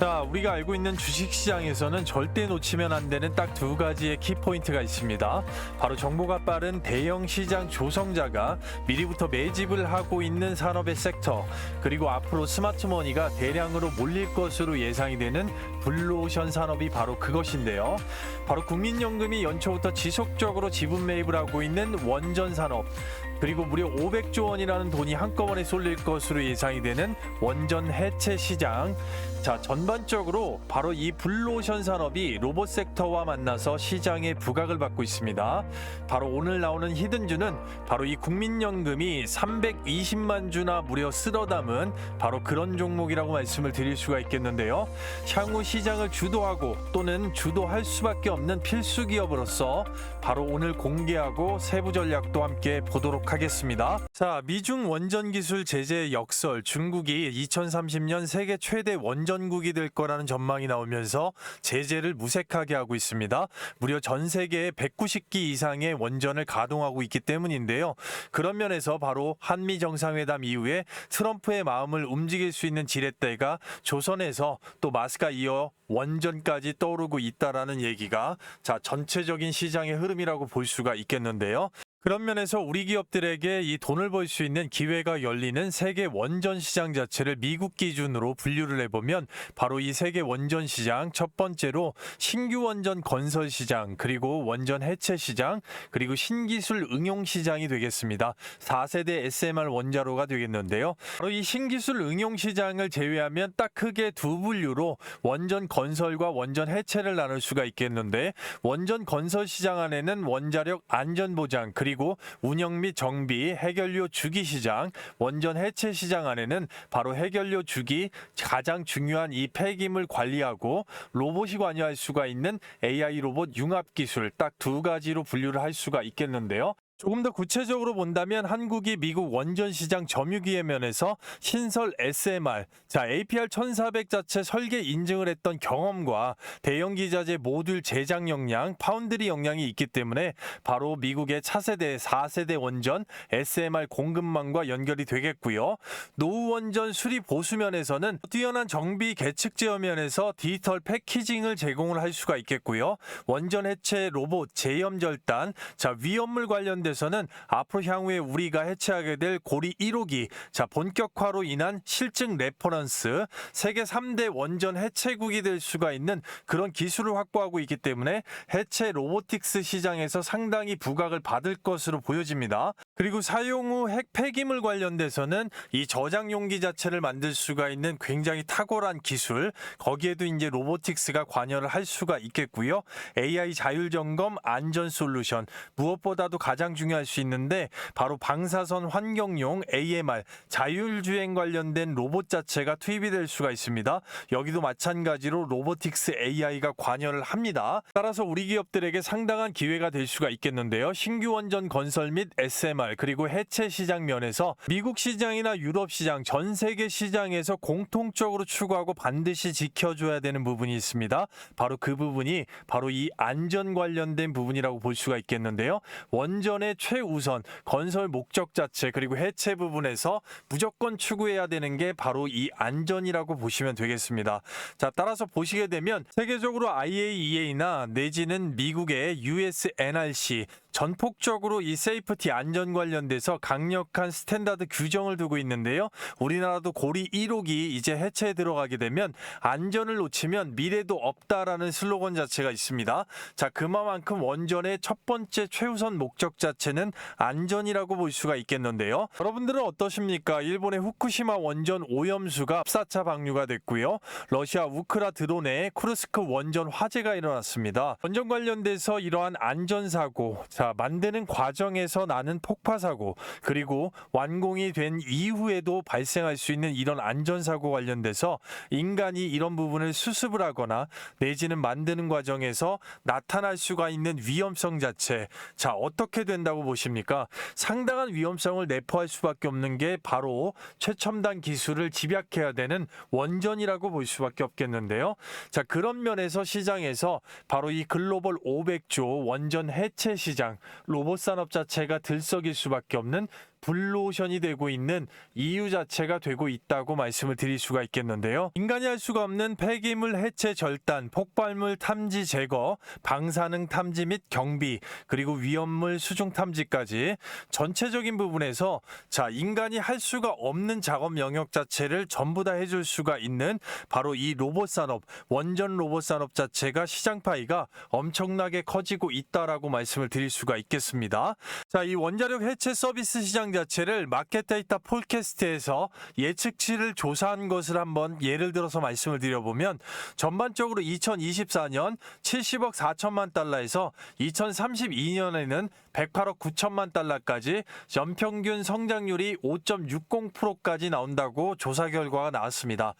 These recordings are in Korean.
자, 우리가 알고 있는 주식시장에서는 절대 놓치면 안 되는 딱 두 가지의 키포인트가 있습니다. 바로 정보가 빠른 대형 시장 조성자가 미리부터 매집을 하고 있는 산업의 섹터, 그리고 앞으로 스마트머니가 대량으로 몰릴 것으로 예상이 되는 블루오션 산업이 바로 그것인데요. 바로 국민연금이 연초부터 지속적으로 지분 매입을 하고 있는 원전 산업, 그리고 무려 500조 원이라는 돈이 한꺼번에 쏠릴 것으로 예상이 되는 원전 해체 시장. 자, 전반적으로 바로 이 블루오션 산업이 로봇 섹터와 만나서 시장의 부각을 받고 있습니다. 바로 오늘 나오는 히든주는 바로 이 국민연금이 320만 주나 무려 쓸어 담은 바로 그런 종목이라고 말씀을 드릴 수가 있겠는데요. 향후 시장을 주도하고 또는 주도할 수밖에 없는 필수 기업으로서 바로 오늘 공개하고 세부 전략도 함께 보도록 하겠습니다. 자, 미중 원전 기술 제재 역설, 중국이 2030년 세계 최대 원전국이 될 거라는 전망이 나오면서 제재를 무색하게 하고 있습니다. 무려 전 세계에 190기 이상의 원전을 가동하고 있기 때문인데요. 그런 면에서 바로 한미 정상회담 이후에 트럼프의 마음을 움직일 수 있는 지렛대가 조선에서 또 마스가 이어 원전까지 떠오르고 있다라는 얘기가 전체적인 시장의 흐름이라고 볼 수가 있겠는데요. 그런 면에서 우리 기업들에게 이 돈을 벌 수 있는 기회가 열리는 세계 원전 시장 자체를 미국 기준으로 분류를 해보면 바로 이 세계 원전 시장, 첫 번째로 신규 원전 건설 시장, 그리고 원전 해체 시장, 그리고 신기술 응용 시장이 되겠습니다. 4세대 SMR 원자로가 되겠는데요. 바로 이 신기술 응용 시장을 제외하면 딱 크게 두 분류로 원전 건설과 원전 해체를 나눌 수가 있겠는데, 원전 건설 시장 안에는 원자력 안전 보장, 그리고 운영 및 정비, 해결료 주기 시장, 원전 해체 시장 안에는 바로 해결료 주기, 가장 중요한 이 폐기물 관리하고 로봇이 관여할 수가 있는 AI 로봇 융합 기술, 딱 두 가지로 분류를 할 수가 있겠는데요. 조금 더 구체적으로 본다면 한국이 미국 원전 시장 점유기의 면에서 신설 SMR, APR 1400 자체 설계 인증을 했던 경험과 대형 기자재 모듈 제작 역량, 파운드리 역량이 있기 때문에 바로 미국의 차세대 4세대 원전 SMR 공급망과 연결이 되겠고요. 노후 원전 수리 보수 면에서는 뛰어난 정비 계측 제어 면에서 디지털 패키징을 제공을 할 수가 있겠고요. 원전 해체 로봇, 제염 절단, 위험물 관련된 에서는 앞으로 향후에 우리가 해체하게 될 고리 1호기, 본격화로 인한 실증 레퍼런스, 세계 3대 원전 해체국이 될 수가 있는 그런 기술을 확보하고 있기 때문에 해체 로보틱스 시장에서 상당히 부각을 받을 것으로 보여집니다. 그리고 사용 후 핵 폐기물 관련돼서는 이 저장 용기 자체를 만들 수가 있는 굉장히 탁월한 기술, 거기에도 이제 로보틱스가 관여를 할 수가 있겠고요. AI 자율 점검 안전 솔루션, 무엇보다도 가장 중요할 수 있는데 바로 방사선 환경용 AMR 자율주행 관련된 로봇 자체가 투입이 될 수가 있습니다. 여기도 마찬가지로 로보틱스 AI가 관여를 합니다. 따라서 우리 기업들에게 상당한 기회가 될 수가 있겠는데요. 신규 원전 건설 및 SMR 그리고 해체 시장 면에서 미국 시장이나 유럽 시장, 전 세계 시장에서 공통적으로 추구하고 반드시 지켜줘야 되는 부분이 있습니다. 바로 그 부분이 바로 이 안전 관련된 부분이라고 볼 수가 있겠는데요. 원전의 최우선 건설 목적 자체 그리고 해체 부분에서 무조건 추구해야 되는 게 바로 이 안전이라고 보시면 되겠습니다. 따라서 보시게 되면 세계적으로 IAEA나 내지는 미국의 USNRC 전폭적으로 이 세이프티 안전 관련돼서 강력한 스탠다드 규정을 두고 있는데요. 우리나라도 고리 1호기 이제 해체에 들어가게 되면 안전을 놓치면 미래도 없다라는 슬로건 자체가 있습니다. 그만큼 원전의 첫 번째 최우선 목적 자체는 안전이라고 볼 수가 있겠는데요. 여러분들은 어떠십니까? 일본의 후쿠시마 원전 오염수가 14차 방류가 됐고요. 러시아 우크라 드론에 쿠르스크 원전 화재가 일어났습니다. 원전 관련돼서 이러한 안전사고, 만드는 과정에서 나는 폭파사고, 그리고 완공이 된 이후에도 발생할 수 있는 이런 안전사고 관련돼서 인간이 이런 부분을 수습을 하거나 내지는 만드는 과정에서 나타날 수가 있는 위험성 자체, 어떻게 된다고 보십니까? 상당한 위험성을 내포할 수밖에 없는 게 바로 최첨단 기술을 집약해야 되는 원전이라고 볼 수밖에 없겠는데요. 그런 면에서 시장에서 바로 이 글로벌 500조 원전 해체 시장, 로봇 산업 자체가 들썩일 수밖에 없는 블루오션이 되고 있는 이유 자체가 되고 있다고 말씀을 드릴 수가 있겠는데요. 인간이 할 수가 없는 폐기물 해체 절단, 폭발물 탐지 제거, 방사능 탐지 및 경비, 그리고 위험물 수중 탐지까지 전체적인 부분에서 인간이 할 수가 없는 작업 영역 자체를 전부 다 해줄 수가 있는 바로 이 로봇 산업, 원전 로봇 산업 자체가 시장 파이가 엄청나게 커지고 있다라고 말씀을 드릴 수가 있겠습니다. 이 원자력 해체 서비스 시장 자체를 마켓 데이터 폴캐스트에서 예측치를 조사한 것을 한번 예를 들어서 말씀을 드려보면 전반적으로 2024년 70억 4천만 달러에서 2032년에는 108억 9천만 달러까지 연평균 성장률이 5.60%까지 나온다고 조사 결과가 나왔습니다.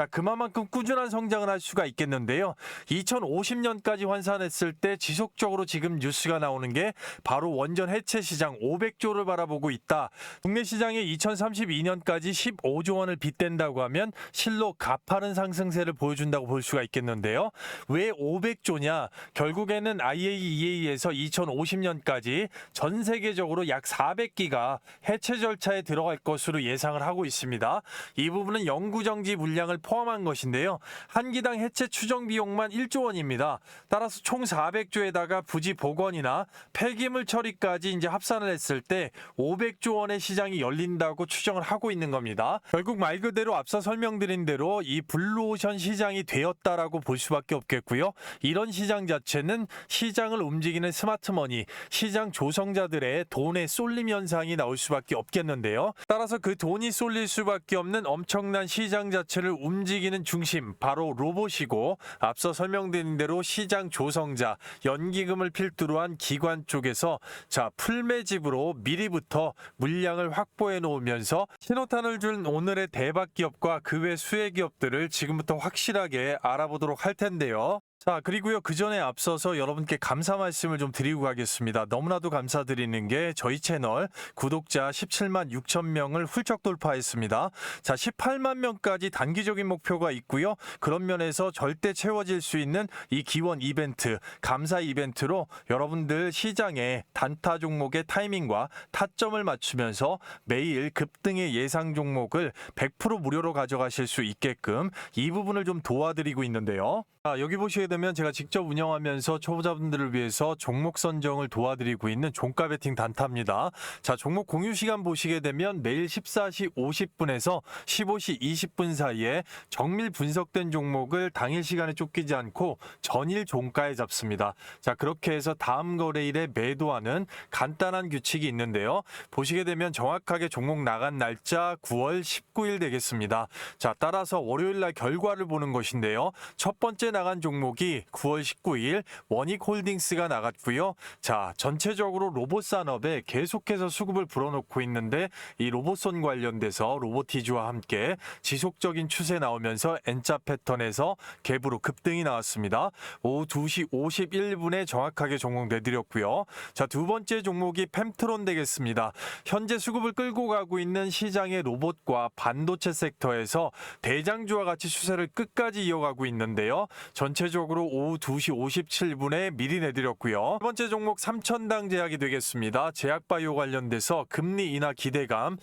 그만큼 꾸준한 성장을 할 수가 있겠는데요. 2050년까지 환산했을 때 지속적으로 지금 뉴스가 나오는 게 바로 원전 해체 시장 500조를 바라보고 있다. 국내 시장에 2032년까지 15조 원을 빗댄다고 하면 실로 가파른 상승세를 보여준다고 볼 수가 있겠는데요. 왜 500조냐? 결국에는 IAEA에서 2050년까지 전 세계적으로 약 400기가 해체 절차에 들어갈 것으로 예상을 하고 있습니다. 이 부분은 영구정지 물량을 포함한 것인데요. 한 기당 해체 추정 비용만 1조 원입니다. 따라서 총 400조에다가 부지 복원이나 폐기물 처리까지 이제 합산을 했을 때 500조 원의 시장이 열린다고 추정을 하고 있는 겁니다. 결국 말 그대로 앞서 설명드린 대로 이 블루오션 시장이 되었다라고 볼 수밖에 없겠고요. 이런 시장 자체는 시장을 움직이는 스마트머니, 시장 조성자들의 돈의 쏠림 현상이 나올 수밖에 없겠는데요. 따라서 그 돈이 쏠릴 수밖에 없는 엄청난 시장 자체를 움직이는 중심, 바로 로봇이고 앞서 설명드린 대로 시장 조성자, 연기금을 필두로 한 기관 쪽에서 풀매집으로 미리부터 물량을 확보해 놓으면서 신호탄을 준 오늘의 대박 기업과 그 외 수혜 기업들을 지금부터 확실하게 알아보도록 할 텐데요. 그리고요, 그 전에 앞서서 여러분께 감사 말씀을 좀 드리고 가겠습니다. 너무나도 감사드리는 게 저희 채널 구독자 17만 6천 명을 훌쩍 돌파했습니다. 18만 명까지 단기적인 목표가 있고요. 그런 면에서 절대 채워질 수 있는 이 기원 이벤트, 감사 이벤트로 여러분들 시장의 단타 종목의 타이밍과 타점을 맞추면서 매일 급등의 예상 종목을 100% 무료로 가져가실 수 있게끔 이 부분을 좀 도와드리고 있는데요. 여기 보시게 되면 제가 직접 운영하면서 초보자분들을 위해서 종목 선정을 도와드리고 있는 종가 베팅 단타입니다. 종목 공유 시간 보시게 되면 매일 14시 50분에서 15시 20분 사이에 정밀 분석된 종목을 당일 시간에 쫓기지 않고 전일 종가에 잡습니다. 그렇게 해서 다음 거래일에 매도하는 간단한 규칙이 있는데요. 보시게 되면 정확하게 종목 나간 날짜 9월 19일 되겠습니다. 따라서 월요일 날 결과를 보는 것인데요. 첫 번째 나간 종목이 9월 19일 원익홀딩스가 나갔고요. 전체적으로 로봇 산업에 계속해서 수급을 불어넣고 있는데 이 로봇선 관련돼서 로보티즈와 함께 지속적인 추세 나오면서 N자 패턴에서 갭으로 급등이 나왔습니다. 오후 2시 51분에 정확하게 종목 내드렸고요. 두 번째 종목이 펨트론 되겠습니다. 현재 수급을 끌고 가고 있는 시장의 로봇과 반도체 섹터에서 대장주와 같이 추세를 끝까지 이어가고 있는데요. 전체적으로 오후 2시 57분에 미리 내드렸고요. 세 번째 종목 3천당 제약이 되겠습니다. 제약바이오 관련돼서 금리 인하 기대감,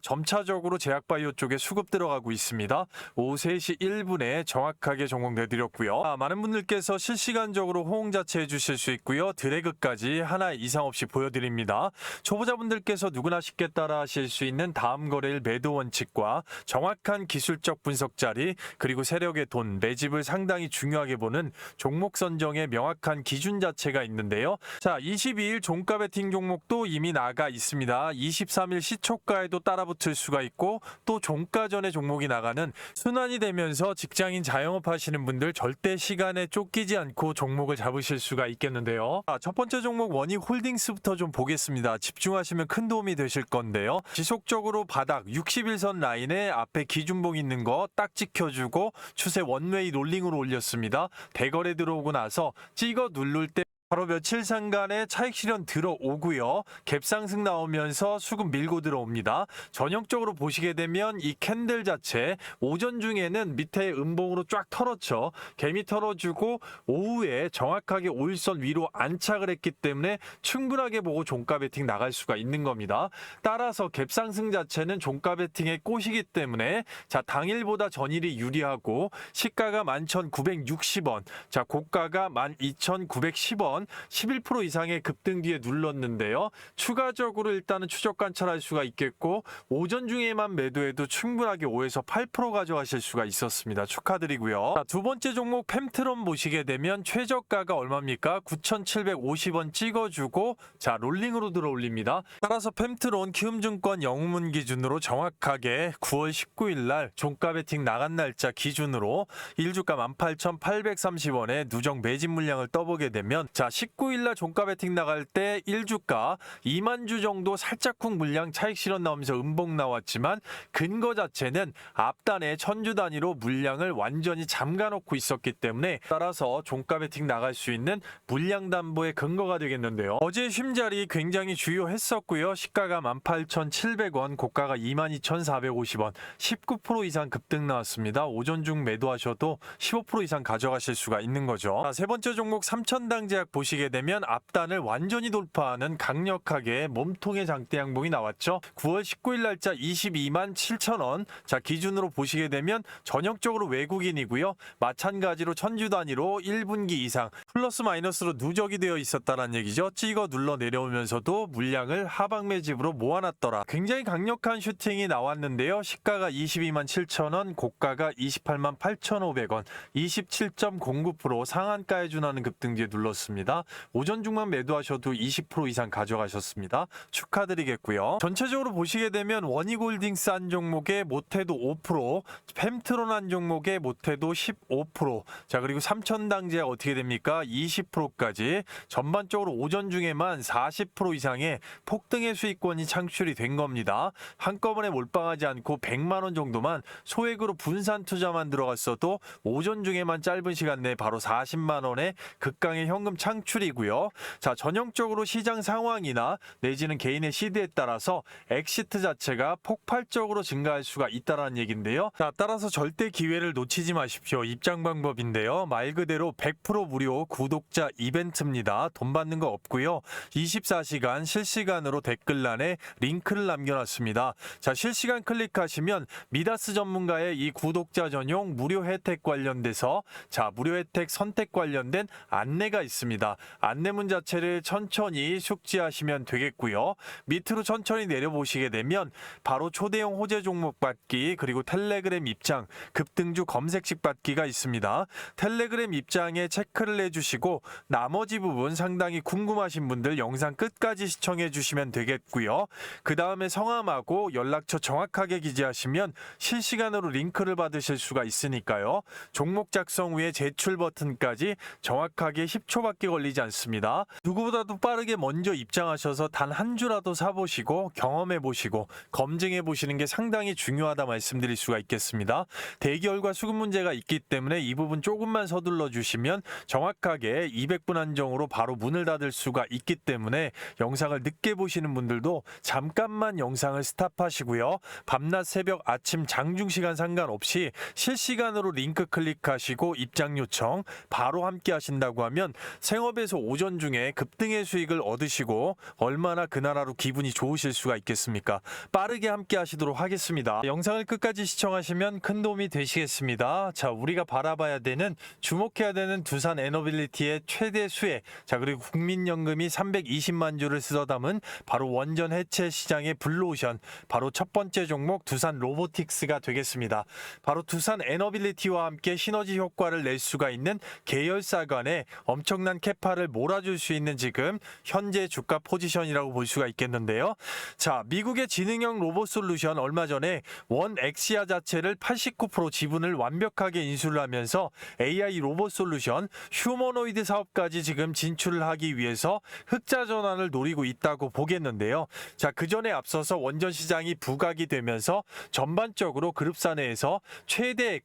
점차적으로 제약바이오 쪽에 수급 들어가고 있습니다. 오후 3시 1분에 정확하게 종목 내드렸고요. 많은 분들께서 실시간적으로 호응 자체해 주실 수 있고요. 드래그까지 하나 이상 없이 보여드립니다. 초보자분들께서 누구나 쉽게 따라 하실 수 있는 다음 거래일 매도 원칙과 정확한 기술적 분석 자리, 그리고 세력의 돈, 매집을 상당히 중요하게 보는 종목 선정의 명확한 기준 자체가 있는데요. 22일 종가 베팅 종목도 이미 나가 있습니다. 23일 시초가에도 따라붙을 수가 있고 또 종가 전에 종목이 나가는 순환이 되면서 직장인 자영업 하시는 분들 절대 시간에 쫓기지 않고 종목을 잡으실 수가 있겠는데요. 첫 번째 종목 원익홀딩스부터 좀 보겠습니다. 집중하시면 큰 도움이 되실 건데요. 지속적으로 바닥 61선 라인에 앞에 기준봉 있는 거 딱 지켜주고 추세 원웨이 롤링으로 올렸습니다. 대거래 들어오고 나서 찍어 누를 때 바로 며칠 상간의 차익 실현 들어오고요. 갭 상승 나오면서 수급 밀고 들어옵니다. 전형적으로 보시게 되면 이 캔들 자체 오전 중에는 밑에 음봉으로 쫙 털었죠. 개미 털어주고 오후에 정확하게 5일선 위로 안착을 했기 때문에 충분하게 보고 종가 베팅 나갈 수가 있는 겁니다. 따라서 갭 상승 자체는 종가 베팅의 꽃이기 때문에 자, 당일보다 전일이 유리하고 시가가 11,960원, 자, 고가가 12,910원, 11% 이상의 급등 뒤에 눌렀는데요. 추가적으로 일단은 추적 관찰할 수가 있겠고 오전 중에만 매도해도 충분하게 5에서 8% 가져가실 수가 있었습니다. 축하드리고요. 자, 두 번째 종목 펜트론 보시게 되면 최저가가 얼마입니까? 9,750원 찍어주고 자, 롤링으로 들어올립니다. 따라서 펜트론 키움증권 영웅문 기준으로 정확하게 9월 19일 날 종가 베팅 나간 날짜 기준으로 1주가 18,830원에 누적 매집 물량을 떠보게 되면 자, 19일 날 종가 베팅 나갈 때 1주가 2만 주 정도 살짝쿵 물량 차익 실현 나오면서 음봉 나왔지만 근거 자체는 앞단에 1000주 단위로 물량을 완전히 잠가놓고 있었기 때문에 따라서 종가 베팅 나갈 수 있는 물량 담보의 근거가 되겠는데요. 어제 쉼자리 굉장히 주요했었고요. 시가가 18,700원, 고가가 22,450원, 19% 이상 급등 나왔습니다. 오전 중 매도하셔도 15% 이상 가져가실 수가 있는 거죠. 자, 세 번째 종목 삼천당제약 보시게 되면 앞단을 완전히 돌파하는 강력하게 몸통의 장대 양봉이 나왔죠. 9월 19일 날짜 22만 7천원, 자, 기준으로 보시게 되면 전형적으로 외국인이고요. 마찬가지로 1000주 단위로 1분기 이상 플러스 마이너스로 누적이 되어 있었다는 얘기죠. 찍어 눌러 내려오면서도 물량을 하방 매집으로 모아놨더라. 굉장히 강력한 슈팅이 나왔는데요. 시가가 22만 7천원, 고가가 28만 8,500원, 27.09% 상한가에 준하는 급등 뒤에 눌렀습니다. 오전 중만 매도하셔도 20% 이상 가져가셨습니다. 축하드리겠고요. 전체적으로 보시게 되면 원희골딩스 한 종목에 못해도 5%, 펜트론 한 종목에 못해도 15%, 자, 그리고 삼천당제약 어떻게 됩니까? 20%까지 전반적으로 오전 중에만 40% 이상의 폭등의 수익권이 창출이 된 겁니다. 한꺼번에 몰빵하지 않고 100만 원 정도만 소액으로 분산 투자만 들어갔어도 오전 중에만 짧은 시간 내에 바로 40만 원의 극강의 현금 창출이고요. 자, 전형적으로 시장 상황이나 내지는 개인의 시드에 따라서 엑시트 자체가 폭발적으로 증가할 수가 있다는 얘기인데요. 자, 따라서 절대 기회를 놓치지 마십시오. 입장 방법인데요. 말 그대로 100% 무료 구독자 이벤트입니다. 돈 받는 거 없고요. 24시간 실시간으로 댓글란에 링크를 남겨놨습니다. 자, 실시간 클릭하시면 미다스 전문가의 이 구독자 전용 무료 혜택 관련돼서 자, 무료 혜택 선택 관련된 안내가 있습니다. 안내문 자체를 천천히 숙지하시면 되겠고요. 밑으로 천천히 내려보시게 되면 바로 초대형 호재 종목 받기, 그리고 텔레그램 입장, 급등주 검색식 받기가 있습니다. 텔레그램 입장에 체크를 해주시고 나머지 부분 상당히 궁금하신 분들 영상 끝까지 시청해 주시면 되겠고요. 그 다음에 성함하고 연락처 정확하게 기재하시면 실시간으로 링크를 받으실 수가 있으니까요. 종목 작성 후에 제출 버튼까지 정확하게 10초밖에 걸리지 않습니다. 누구보다도 빠르게 먼저 입장하셔서 단 한 주라도 사보시고 경험해보시고 검증해보시는 게 상당히 중요하다 말씀드릴 수가 있겠습니다. 대기열과 수급 문제가 있기 때문에 이 부분 조금만 서둘러 주시면 정확하게 200분 한정으로 바로 문을 닫을 수가 있기 때문에 영상을 늦게 보시는 분들도 잠깐만 영상을 스탑하시고요. 밤낮 새벽 아침 장중 시간 상관없이 실시간으로 링크 클릭하시고 입장 요청 바로 함께 하신다고 하면 생업에서 오전 중에 급등의 수익을 얻으시고 얼마나 그 나라로 기분이 좋으실 수가 있겠습니까? 빠르게 함께 하시도록 하겠습니다. 영상을 끝까지 시청하시면 큰 도움이 되시겠습니다. 자, 우리가 바라봐야 되는, 주목해야 되는 두산 에너빌리티의 최대 수혜, 자, 그리고 국민연금이 320만 주를 쓸어 담은 바로 원전 해체 시장의 블루오션, 바로 첫 번째 종목 두산 로보틱스가 되겠습니다. 바로 두산 에너빌리티와 함께 시너지 효과를 낼 수가 있는 계열사 간의 엄청난 캐파를 몰아줄 수 있는 지금 현재 주가 포지션이라고 볼 수가 있겠는데요. 자, 미국의 지능형 로봇 솔루션 얼마 전에 원 엑시아 자체를 89% 지분을 완벽하게 인수를 하면서 AI 로봇 솔루션 휴머노이드 사업까지 지금 진출을 하기 위해서 흑자 전환을 노리고 있다고 보겠는데요. 자, 그 전에 앞서서 원전 시장이 부각이 되면서 전반적으로 그룹사 내에서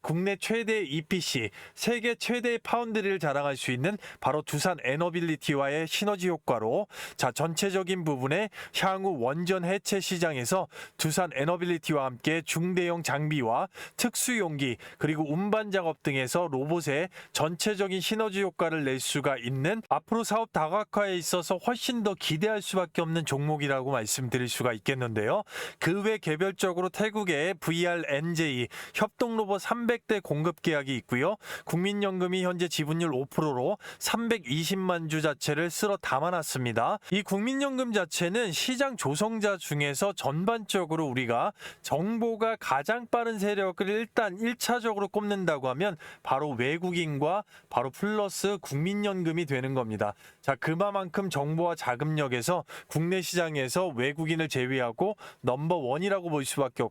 국내 최대 EPC, 세계 최대의 파운드리를 자랑할 수 있는 바로 두산 두산 에너빌리티와의 시너지 효과로 자 전체적인 부분에 향후 원전 해체 시장에서 두산 에너빌리티와 함께 중대형 장비와 특수용기 그리고 운반 작업 등에서 로봇의 전체적인 시너지 효과를 낼 수가 있는 앞으로 사업 다각화에 있어서 훨씬 더 기대할 수밖에 없는 종목이라고 말씀드릴 수가 있겠는데요. 그 외 개별적으로 태국의 VRNJ 협동로봇 300대 공급 계약이 있고요. 국민연금이 현재 지분율 5%로 320만 주 자체를 쓸어 담아놨습니다. 이 국민연금 자체는 시장 조성자 중에서 전반적으로 우리가 정보가 가장 빠른 세력을 일단 1차적으로 꼽는다고 하면 바로 외국인과 바로 플러스 국민연금이 되는 겁니다. 자, 그만큼 정보와 자금력에서 국내 시장에서 외국인을 제외하고 넘버원이라고 볼 수밖에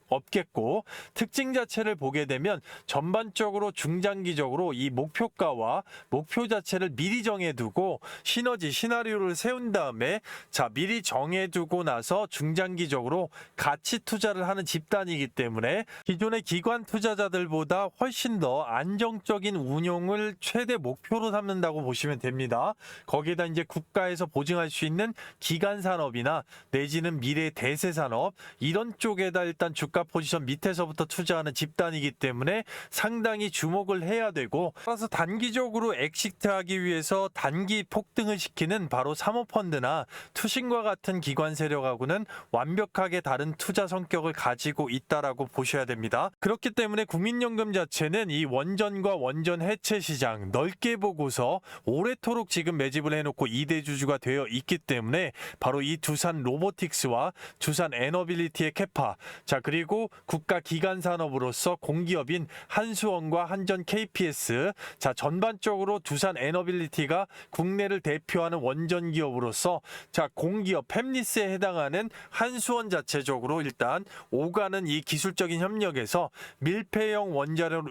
없겠고 특징 자체를 보게 되면 전반적으로 중장기적으로 이 목표가와 목표 자체를 미리 정해두고 시너지 시나리오를 세운 다음에 자 미리 정해두고 나서 중장기적으로 가치 투자를 하는 집단이기 때문에 기존의 기관 투자자들보다 훨씬 더 안정적인 운용을 최대 목표로 삼는다고 보시면 됩니다. 거기에다 이제 국가에서 보증할 수 있는 기간 산업이나 내지는 미래 대세 산업 이런 쪽에다 일단 주가 포지션 밑에서부터 투자하는 집단이기 때문에 상당히 주목을 해야 되고 따라서 단기적으로 엑시트하기 위해서 단기 폭등을 시키는 바로 사모펀드나 투신과 같은 기관 세력하고는 완벽하게 다른 투자 성격을 가지고 있다라고 보셔야 됩니다. 그렇기 때문에 국민연금 자체는 이 원전과 원전 해체 시장 넓게 보고서 오래도록 지금 매집을 해놓고 2대 주주가 되어 있기 때문에 바로 이 두산 로보틱스와 두산 에너빌리티의 캐파 자 그리고 국가 기관 산업으로서 공기업인 한수원과 한전 KPS 자 전반적으로 두산 에너빌리티가 국내를 대표하는 원전 기업으로서 자 공기업 팹리스에 해당하는 한수원 자체적으로 일단 오가는 이 기술적인 협력에서 밀폐형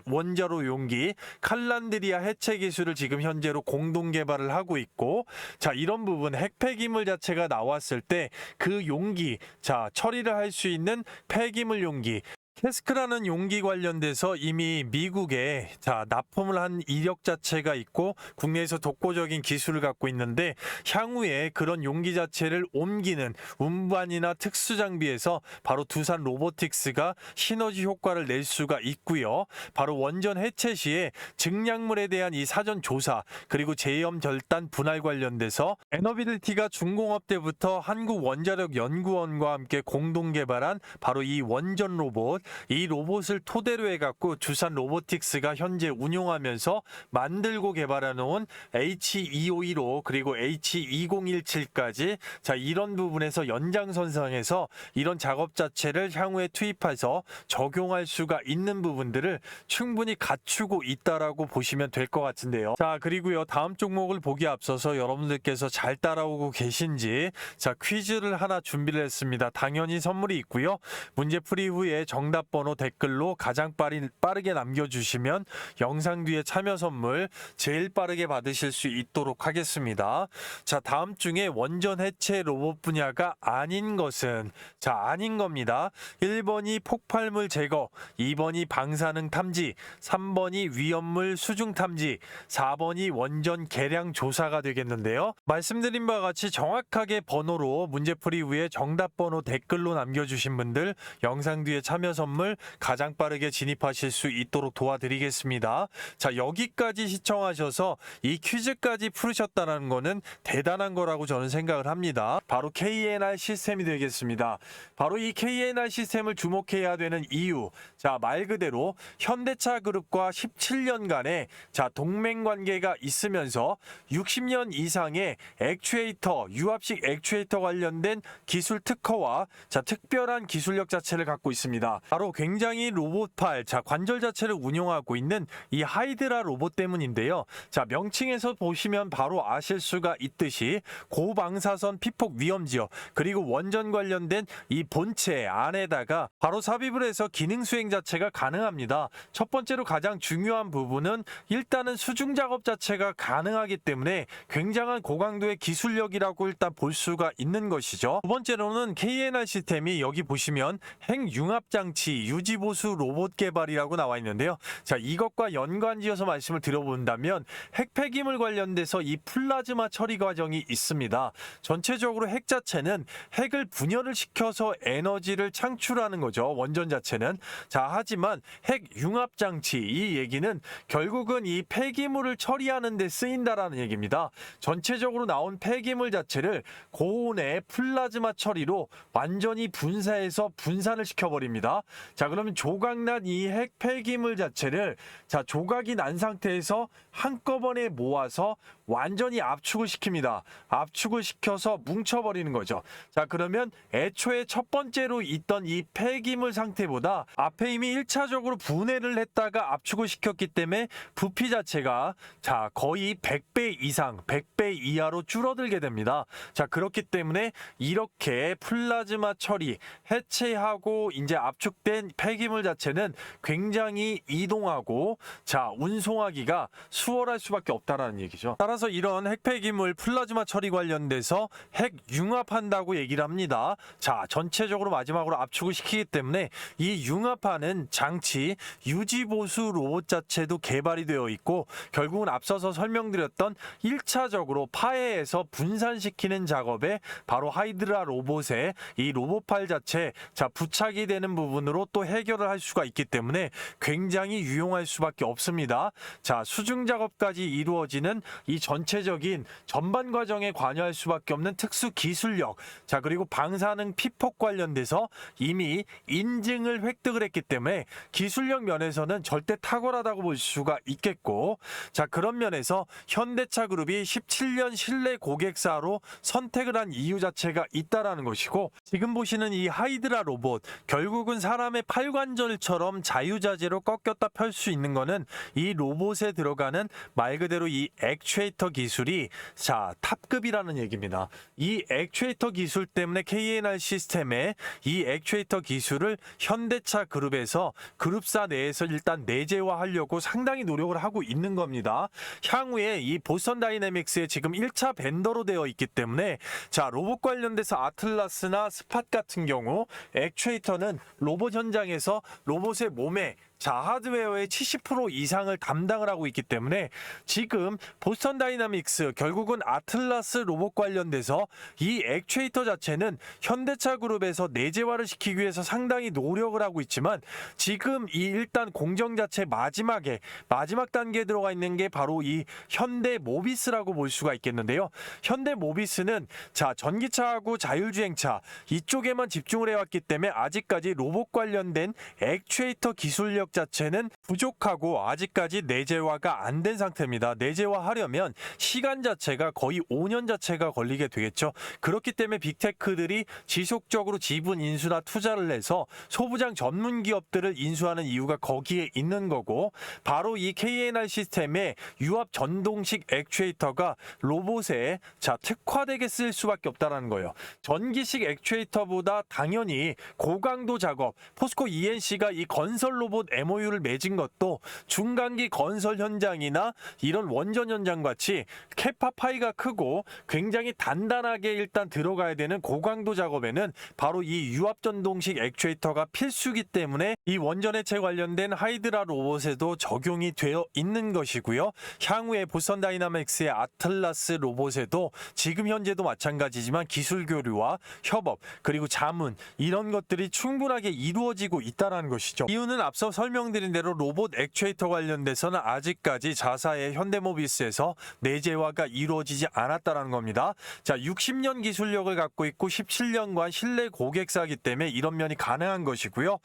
원자로 용기 칼란드리아 해체 기술을 지금 현재로 공동 개발을 하고 있고 자 이런 부분 핵 폐기물 자체가 나왔을 때 그 용기 자 처리를 할 수 있는 폐기물 용기 캐스크라는 용기 관련돼서 이미 미국에 납품을 한 이력 자체가 있고 국내에서 독보적인 기술을 갖고 있는데 향후에 그런 용기 자체를 옮기는 운반이나 특수 장비에서 바로 두산 로보틱스가 시너지 효과를 낼 수가 있고요. 바로 원전 해체 시에 증량물에 대한 이 사전 조사 그리고 제염 절단 분할 관련돼서 에너빌리티가 중공업 때부터 한국원자력연구원과 함께 공동 개발한 바로 이 원전 로봇 이 로봇을 토대로 해갖고 두산 로보틱스가 현재 운용하면서 만들고 개발해 놓은 H251호 그리고 H2017까지 자 이런 부분에서 연장선상에서 이런 작업 자체를 향후에 투입해서 적용할 수가 있는 부분들을 충분히 갖추고 있다라고 보시면 될 것 같은데요. 자 그리고요 다음 종목을 보기 앞서서 여러분들께서 잘 따라오고 계신지 자 퀴즈를 하나 준비를 했습니다. 당연히 선물이 있고요. 문제풀이 후에 정답 번호 댓글로 가장 빠르게 남겨주시면 영상 뒤에 참여 선물 제일 빠르게 받으실 수 있도록 하겠습니다. 자 다음 중에 원전 해체 로봇 분야가 아닌 것은 자 아닌 겁니다. 1번이 폭발물 제거 2번이 방사능 탐지 3번이 위험물 수중 탐지 4번이 원전 개량 조사가 되겠는데요. 말씀드린 바와 같이 정확하게 번호로 문제풀이 후에 정답 번호 댓글로 남겨주신 분들 영상 뒤에 참여 선물 가장 빠르게 진입하실 수 있도록 도와드리겠습니다. 자 여기까지 시청하셔서 이 퀴즈까지 풀으셨다는 거는 대단한 거라고 저는 생각을 합니다. 바로 KNR 시스템이 되겠습니다. 바로 이 KNR 시스템을 주목해야 되는 이유 자 말 그대로 현대차 그룹과 17년간의 자 동맹 관계가 있으면서 60년 이상의 액추에이터 유압식 액추에이터 관련된 기술 특허와 자 특별한 기술력 자체를 갖고 있습니다. 바로 굉장히 로봇팔 자 관절 자체를 운용하고 있는 이 하이드라 로봇 때문인데요. 자 명칭에서 보시면 바로 아실 수가 있듯이 고방사선 피폭 위험 지역 그리고 원전 관련된 이 본체 안에다가 바로 삽입을 해서 기능 수행 자체가 가능합니다. 첫 번째로 가장 중요한 부분은 일단은 수중 작업 자체가 가능하기 때문에 굉장한 고강도의 기술력이라고 일단 볼 수가 있는 것이죠. 두 번째로는 KNR 시스템이 여기 보시면 핵융합 장치 장치 유지보수 로봇 개발이라고 나와 있는데요. 자, 이것과 연관지어서 말씀을 드려본다면 핵 폐기물 관련돼서 이 플라즈마 처리 과정이 있습니다. 전체적으로 핵 자체는 핵을 분열을 시켜서 에너지를 창출하는 거죠. 원전 자체는. 자, 하지만 핵 융합 장치, 이 얘기는 결국은 이 폐기물을 처리하는 데 쓰인다라는 얘기입니다. 전체적으로 나온 폐기물 자체를 고온의 플라즈마 처리로 완전히 분사해서 분산을 시켜버립니다. 자, 그러면 조각난 이 핵 폐기물 자체를 조각이 난 상태에서 한꺼번에 모아서 완전히 압축을 시킵니다. 압축을 시켜서 뭉쳐버리는 거죠. 자, 그러면 애초에 첫 번째로 있던 이 폐기물 상태보다 앞에 이미 1차적으로 분해를 했다가 압축을 시켰기 때문에 부피 자체가 거의 100배 이상, 100배 이하로 줄어들게 됩니다. 자, 그렇기 때문에 이렇게 플라즈마 처리, 해체하고 이제 압축된 폐기물 자체는 굉장히 이동하고 운송하기가 수월할 수밖에 없다라는 얘기죠. 따라서 이런 핵 폐기물 플라즈마 처리 관련돼서 핵 융합한다고 얘기를 합니다. 자, 전체적으로 마지막으로 압축을 시키기 때문에 이 융합하는 장치 유지보수 로봇 자체도 개발이 되어 있고, 결국은 앞서서 설명드렸던 1차적으로 파해해서 분산시키는 작업에 바로 하이드라 로봇의 이 로봇팔 자체 부착이 되는 부분으로 또 해결을 할 수가 있기 때문에 굉장히 유용할 수밖에 없습니다. 자, 수중 작업까지 이루어지는 이 전체적인 전반 과정에 관여할 수밖에 없는 특수 기술력, 자, 그리고 방사능 피폭 관련돼서 이미 인증을 획득을 했기 때문에 기술력 면에서는 절대 탁월하다고 볼 수가 있겠고, 자, 그런 면에서 현대차 그룹이 17년 신뢰 고객사로 선택을 한 이유 자체가 있다라는 것이고, 지금 보시는 이 하이드라 로봇, 결국은 사람의 팔관절처럼 자유자재로 꺾였다 펼 수 있는 거는 이 로봇에 들어가는 말 그대로 이 액추에이터 기술이 탑급이라는 얘기입니다. 이 액추에이터 기술 때문에 KNR 시스템의 이 액추에이터 기술을 현대차 그룹에서 그룹사 내에서 일단 내재화하려고 상당히 노력을 하고 있는 겁니다. 향후에 이 보스턴 다이내믹스의 지금 1차 벤더로 되어 있기 때문에 로봇 관련돼서 아틀라스나 스팟 같은 경우 액추에이터는 로봇 현장에서 로봇의 몸에 하드웨어의 70% 이상을 담당을 하고 있기 때문에 지금 보스턴 다이나믹스, 결국은 아틀라스 로봇 관련돼서 이 액추에이터 자체는 현대차 그룹에서 내재화를 시키기 위해서 상당히 노력을 하고 있지만, 지금 이 일단 공정 자체 마지막 단계에 들어가 있는 게 바로 이 현대 모비스라고 볼 수가 있겠는데요. 현대 모비스는 전기차하고 자율주행차 이쪽에만 집중을 해왔기 때문에 아직까지 로봇 관련된 액추에이터 기술력 자체는 부족하고 아직까지 내재화가 안 된 상태입니다. 내재화하려면 시간 자체가 거의 5년 자체가 걸리게 되겠죠. 그렇기 때문에 빅테크들이 지속적으로 지분 인수나 투자를 해서 소부장 전문 기업들을 인수하는 이유가 거기에 있는 거고, 바로 이 KNR 시스템의 유압 전동식 액추에이터가 로봇에 특화되게 쓸 수밖에 없다는 거예요. 전기식 액추에이터보다 당연히 고강도 작업, 포스코 ENC가 이 건설 로봇 MOU를 맺은 것도 중간기 건설 현장이나 이런 원전 현장 같이 캐파 파이가 크고 굉장히 단단하게 일단 들어가야 되는 고강도 작업에는 바로 이 유압 전동식 액추에이터가 필수기 때문에 이 원전 해체 관련된 하이드라 로봇에도 적용이 되어 있는 것이고요. 향후에 보스턴 다이나믹스의 아틀라스 로봇에도 지금 현재도 마찬가지지만 기술 교류와 협업, 그리고 자문, 이런 것들이 충분하게 이루어지고 있다는 것이죠. 이유는 앞서 설명드린 대로 로봇 액추에이터 관련돼서는 아직까지 자사의 현대모비스에서 내재화가 이루어지지 않았다는 겁니다. 60년 기술력을 갖고 있고 17년간 신뢰 고객사이기 때문에 이런 면이 가능한 것이고요.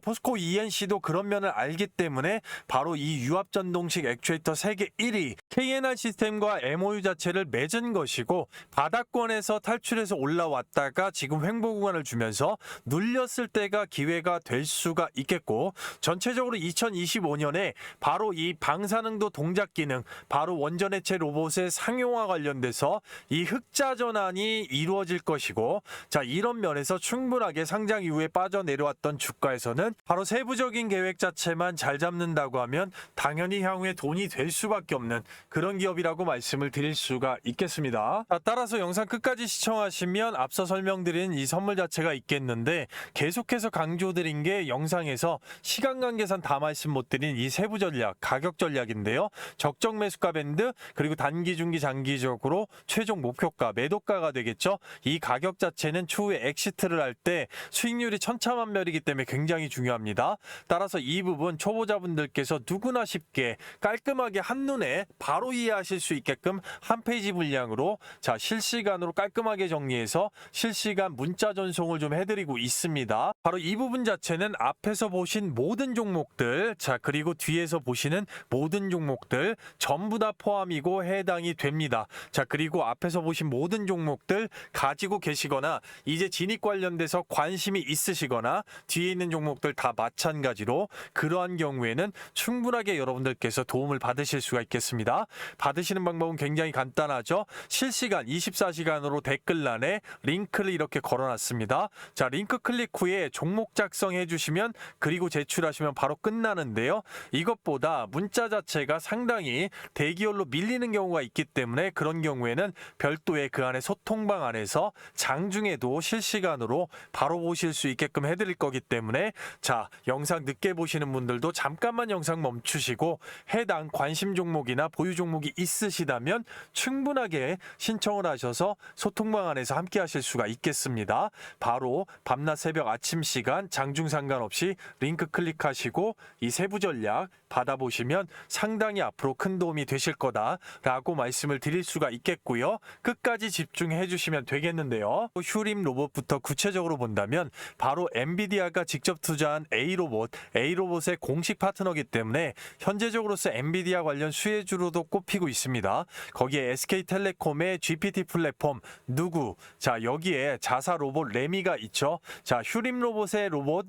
포스코 ENC도 그런 면을 알기 때문에 바로 이 유압 전동식 액추에이터 세계 1위 KNR 시스템과 MOU 자체를 맺은 것이고, 바닥권에서 탈출해서 올라왔다가 지금 횡보 구간을 주면서 눌렸을 때가 기회가 될 수가 있겠고, 전체 전체적으로 2025년에 바로 이 방사능도 동작 기능, 바로 원전 해체 로봇의 상용화 관련돼서 이 흑자 전환이 이루어질 것이고, 자, 이런 면에서 충분하게 상장 이후에 빠져내려왔던 주가에서는 바로 세부적인 계획 자체만 잘 잡는다고 하면 당연히 향후에 돈이 될 수밖에 없는 그런 기업이라고 말씀을 드릴 수가 있겠습니다. 자, 따라서 영상 끝까지 시청하시면 앞서 설명드린 이 선물 자체가 있겠는데, 계속해서 강조드린 게 영상에서 시간 관계상 다 말씀 못 드린 이 세부 전략, 가격 전략인데요. 적정 매수가 밴드, 그리고 단기, 중기, 장기적으로 최종 목표가, 매도가가 되겠죠. 이 가격 자체는 추후에 엑시트를 할 때 수익률이 천차만별이기 때문에 굉장히 중요합니다. 따라서 이 부분 초보자분들께서 누구나 쉽게 깔끔하게 한눈에 바로 이해하실 수 있게끔 한 페이지 분량으로, 자, 실시간으로 깔끔하게 정리해서 실시간 문자 전송을 좀 해드리고 있습니다. 바로 이 부분 자체는 앞에서 보신 모든 종목들, 자, 그리고 뒤에서 보시는 모든 종목들 전부 다 포함이고 해당이 됩니다. 자, 그리고 앞에서 보신 모든 종목들 가지고 계시거나 이제 진입 관련돼서 관심이 있으시거나 뒤에 있는 종목들 다 마찬가지로 그러한 경우에는 충분하게 여러분들께서 도움을 받으실 수가 있겠습니다. 받으시는 방법은 굉장히 간단하죠. 실시간 24시간으로 댓글란에 링크를 이렇게 걸어놨습니다. 자, 링크 클릭 후에 종목 작성해 주시면, 그리고 제출하시면 바로 끝나는데요. 이것보다 문자 자체가 상당히 대기열로 밀리는 경우가 있기 때문에 그런 경우에는 별도의 그 안에 소통방 안에서 장중에도 실시간으로 바로 보실 수 있게끔 해드릴 거기 때문에, 자, 영상 늦게 보시는 분들도 잠깐만 영상 멈추시고 해당 관심 종목이나 보유 종목이 있으시다면 충분하게 신청을 하셔서 소통방 안에서 함께 하실 수가 있겠습니다. 바로 밤낮 새벽 아침 시간 장중 상관없이 링크 클릭하시고 이 세부 전략 받아보시면 상당히 앞으로 큰 도움이 되실 거다라고 말씀을 드릴 수가 있겠고요. 끝까지 집중해 주시면 되겠는데요. 휴림 로봇부터 구체적으로 본다면 바로 엔비디아가 직접 투자한 A로봇의 공식 파트너이기 때문에 현재적으로서 엔비디아 관련 수혜주로도 꼽히고 있습니다. 거기에 SK텔레콤의 GPT 플랫폼 누구, 자, 여기에 자사 로봇 레미가 있죠. 자, 휴림 로봇의 로봇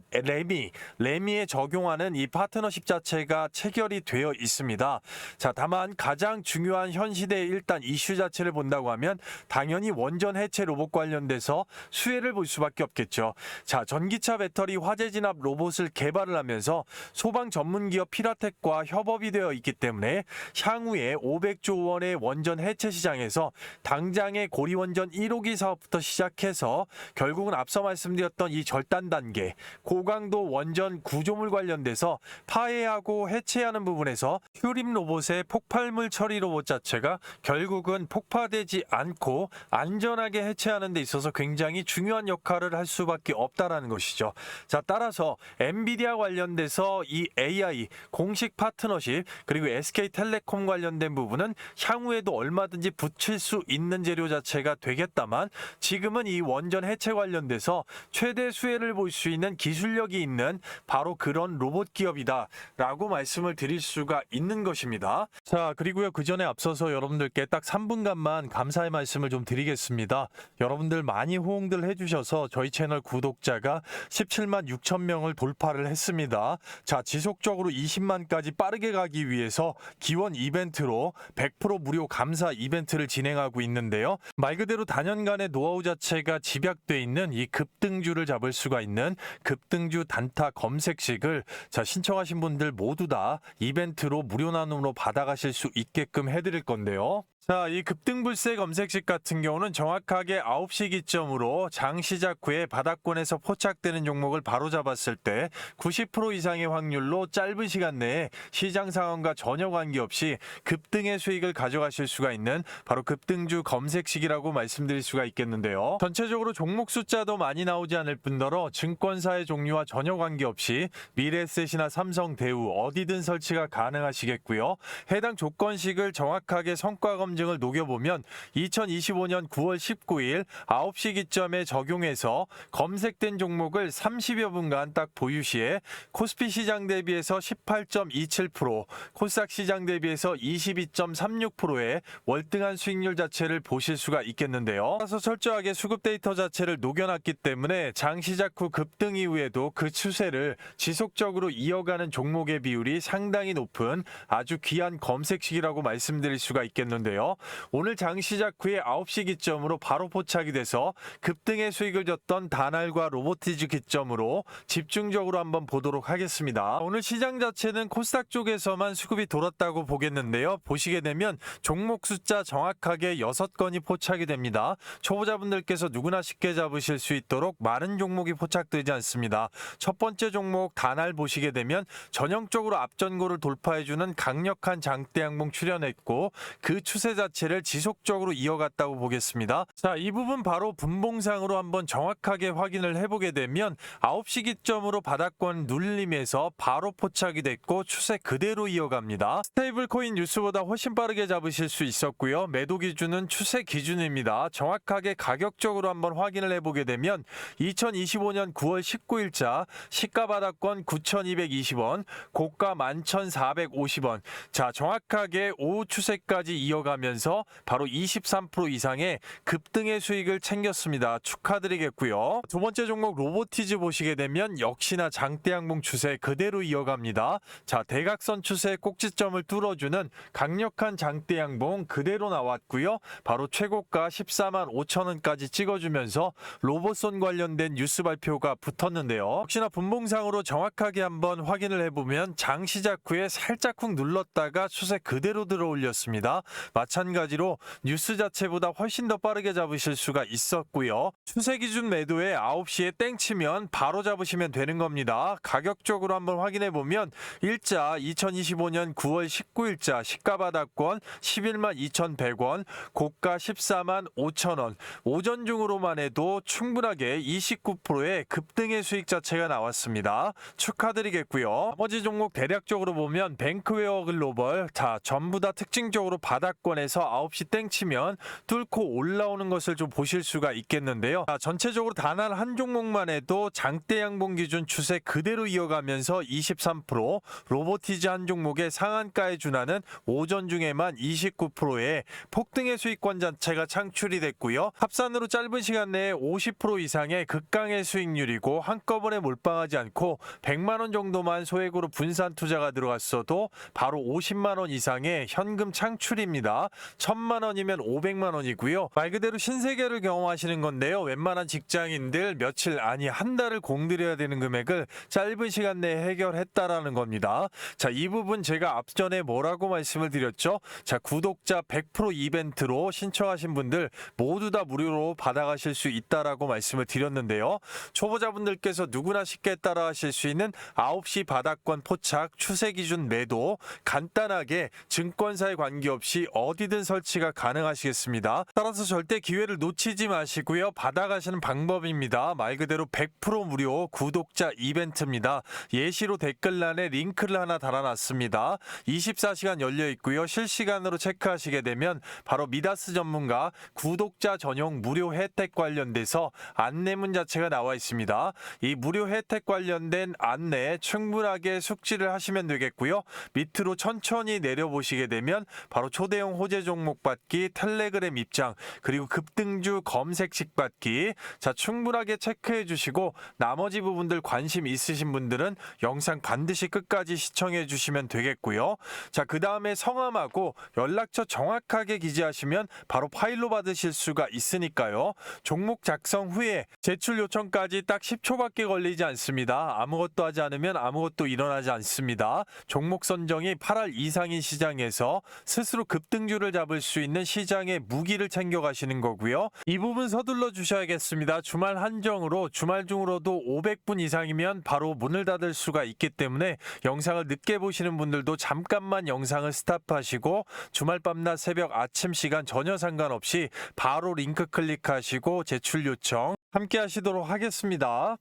레미에 적용하는 이 파트너십 자체가 체결이 되어 있습니다. 자, 다만 가장 중요한 현 시대의 일단 이슈 자체를 본다고 하면 당연히 원전 해체 로봇 관련돼서 수혜를 볼 수밖에 없겠죠. 자, 전기차 배터리 화재 진압 로봇을 개발을 하면서 소방 전문 기업 피라텍과 협업이 되어 있기 때문에 향후에 500조 원의 원전 해체 시장에서 당장의 고리원전 1호기 사업부터 시작해서 결국은 앞서 말씀드렸던 이 절단 단계, 고강도 원전 구조물 관련돼서 파해하고 해체하는 부분에서 휴림 로봇의 폭발물 처리 로봇 자체가 결국은 폭파되지 않고 안전하게 해체하는 데 있어서 굉장히 중요한 역할을 할 수밖에 없다라는 것이죠. 자, 따라서 엔비디아 관련돼서 이 AI 공식 파트너십, 그리고 SK텔레콤 관련된 부분은 향후에도 얼마든지 붙일 수 있는 재료 자체가 되겠다만, 지금은 이 원전 해체 관련돼서 최대 수혜를 볼 수 있는 기술력이 있는 바로 그런 로봇 기업이다라고 말씀을 드릴 수가 있는 것입니다. 자, 그리고요, 그 전에 앞서서 여러분들께 딱 3분간만 감사의 말씀을 좀 드리겠습니다. 여러분들 많이 호응들 해주셔서 저희 채널 구독자가 17만 6천 명을 돌파를 했습니다. 자, 지속적으로 20만까지 빠르게 가기 위해서 기원 이벤트로 100% 무료 감사 이벤트를 진행하고 있는데요. 말 그대로 단연간의 노하우 자체가 집약돼 있는 이 급등주를 잡을 수가 있는 급등주 단타 검색식을, 자, 신청하신 분들 모두 다 이벤트로 무료 나눔으로 받아가실 수 있게끔 해드릴 건데요. 자, 이 급등불세 검색식 같은 경우는 정확하게 9시 기점으로 장 시작 후에 바닥권에서 포착되는 종목을 바로 잡았을 때 90% 이상의 확률로 짧은 시간 내에 시장 상황과 전혀 관계없이 급등의 수익을 가져가실 수가 있는 바로 급등주 검색식이라고 말씀드릴 수가 있겠는데요. 전체적으로 종목 숫자도 많이 나오지 않을 뿐더러 증권사의 종류와 전혀 관계없이 미래에셋이나 삼성, 대우 어디든 설치가 가능하시겠고요. 해당 조건식을 정확하게 성과 검증 검증을 녹여보면 2025년 9월 19일 9시 기점에 적용해서 검색된 종목을 30여 분간 딱 보유 시에 코스피 시장 대비해서 18.27%, 코스닥 시장 대비해서 22.36%의 월등한 수익률 자체를 보실 수가 있겠는데요. 따라서 철저하게 수급 데이터 자체를 녹여놨기 때문에 장 시작 후 급등 이후에도 그 추세를 지속적으로 이어가는 종목의 비율이 상당히 높은 아주 귀한 검색식이라고 말씀드릴 수가 있겠는데요. 오늘 장 시작 후에 9시 기점으로 바로 포착이 돼서 급등의 수익을 줬던 다날과 로보티즈 기점으로 집중적으로 한번 보도록 하겠습니다. 오늘 시장 자체는 코스닥 쪽에서만 수급이 돌았다고 보겠는데요. 보시게 되면 종목 숫자 정확하게 6건이 포착이 됩니다. 초보자분들께서 누구나 쉽게 잡으실 수 있도록 많은 종목이 포착되지 않습니다. 첫 번째 종목 다날 보시게 되면 전형적으로 앞전고를 돌파해주는 강력한 장대 양봉 출현했고 그 추세 자체를 지속적으로 이어갔다고 보겠습니다. 자, 이 부분 바로 분봉상으로 한번 정확하게 확인을 해보게 되면 9시 기점으로 바닥권 눌림에서 바로 포착이 됐고 추세 그대로 이어갑니다. 스테이블 코인 뉴스보다 훨씬 빠르게 잡으실 수 있었고요. 매도 기준은 추세 기준입니다. 정확하게 가격적으로 한번 확인을 해보게 되면 2025년 9월 19일자 시가 바닥권 9,220원, 고가 11,450원. 자, 정확하게 오후 추세까지 이어가면서 바로 23% 이상의 급등의 수익을 챙겼습니다. 축하드리겠고요. 두 번째 종목 로보티즈 보시게 되면 역시나 장대 양봉 추세 그대로 이어갑니다. 자, 대각선 추세 꼭지점을 뚫어주는 강력한 장대 양봉 그대로 나왔고요. 바로 최고가 14만 5천 원까지 찍어주면서 로봇손 관련된 뉴스 발표가 붙었는데요. 역시나 분봉상으로 정확하게 한번 확인을 해보면 장 시작 후에 살짝 훅 눌렀다가 추세 그대로 들어 올렸습니다. 마찬가지로 뉴스 자체보다 훨씬 더 빠르게 잡으실 수가 있었고요. 추세 기준 매도에 9시에 땡치면 바로 잡으시면 되는 겁니다. 가격적으로 한번 확인해 보면 일자 2025년 9월 19일자 시가 바닥권 11만 2,100원, 고가 14만 5천 원. 오전 중으로만 해도 충분하게 29%의 급등의 수익 자체가 나왔습니다. 축하드리겠고요. 나머지 종목 대략적으로 보면 뱅크웨어 글로벌, 자, 전부 다 특징적으로 바닥권에서 9시 땡치면 뚫고 올라오는 것을 좀 보실 수가 있겠는데요. 자, 전체적으로 단 한 종목만 해도 장대 양봉 기준 추세 그대로 이어가면서 23%, 로보티즈 한 종목의 상한가에 준하는 오전 중에만 29%의 폭등의 수익권 자체가 창출이 됐고요. 합산으로 짧은 시간 내에 50% 이상의 극강의 수익률이고 한꺼번에 몰빵하지 않고 100만 원 정도만 소액으로 분산 투자가 들어갔어도 바로 50만 원 이상의 현금 창출입니다. 1,000만 원이면 500만 원이고요. 말 그대로 신세계를 경험하시는 건데요. 웬만한 직장인들 며칠 아니 한 달을 공들여야 되는 금액을 짧은 시간 내에 해결했다라는 겁니다. 자, 이 부분 제가 앞전에 뭐라고 말씀을 드렸죠? 자, 구독자 100% 이벤트로 신청하신 분들 모두 다 무료로 받아가실 수 있다라고 말씀을 드렸는데요. 초보자분들께서 누구나 쉽게 따라하실 수 있는 9시 바닥권 포착 추세 기준 매도 간단하게 증권사에 관계없이 어디든 설치가 가능하시겠습니다. 따라서 절대 기회를 놓치지 마시고요. 받아가시는 방법입니다. 말 그대로 100% 무료 구독자 이벤트입니다. 예시로 댓글란에 링크를 하나 달아놨습니다. 24시간 열려 있고요. 실시간으로 체크하시게 되면 바로 미다스 전문가 구독자 전용 무료 혜택 관련돼서 안내문 자체가 나와 있습니다. 이 무료 혜택 관련된 안내 충분하게 숙지를 하시면 되겠고요. 밑으로 천천히 내려보시게 되면 바로 초대형 호재 종목 받기, 텔레그램 입장, 그리고 급등주 검색식 받기. 자, 충분하게 체크해 주시고 나머지 부분들 관심 있으신 분들은 영상 반드시 끝까지 시청해 주시면 되겠고요. 자, 그 다음에 성함하고 연락처 정확하게 기재하시면 바로 파일로 받으실 수가 있으니까요. 종목 작성 후에 제출 요청까지 딱 10초밖에 걸리지 않습니다. 아무것도 하지 않으면 아무것도 일어나지 않습니다. 종목 선정이 8할 이상인 시장에서 스스로 급등주를 잡을 수 있는 시장의 무기를 챙겨가시는 거고요. 이 부분 서둘러 주셔야겠습니다. 주말 한정으로 주말 중으로도 500분 이상이면 바로 문을 닫을 수가 있기 때문에 영상을 늦게 보시는 분들도 잠깐만 영상을 스탑하시고 주말 밤낮 새벽 아침 시간 전혀 상관없이 바로 링크 클릭하시고 제출 요청 함께 하시도록 하겠습니다.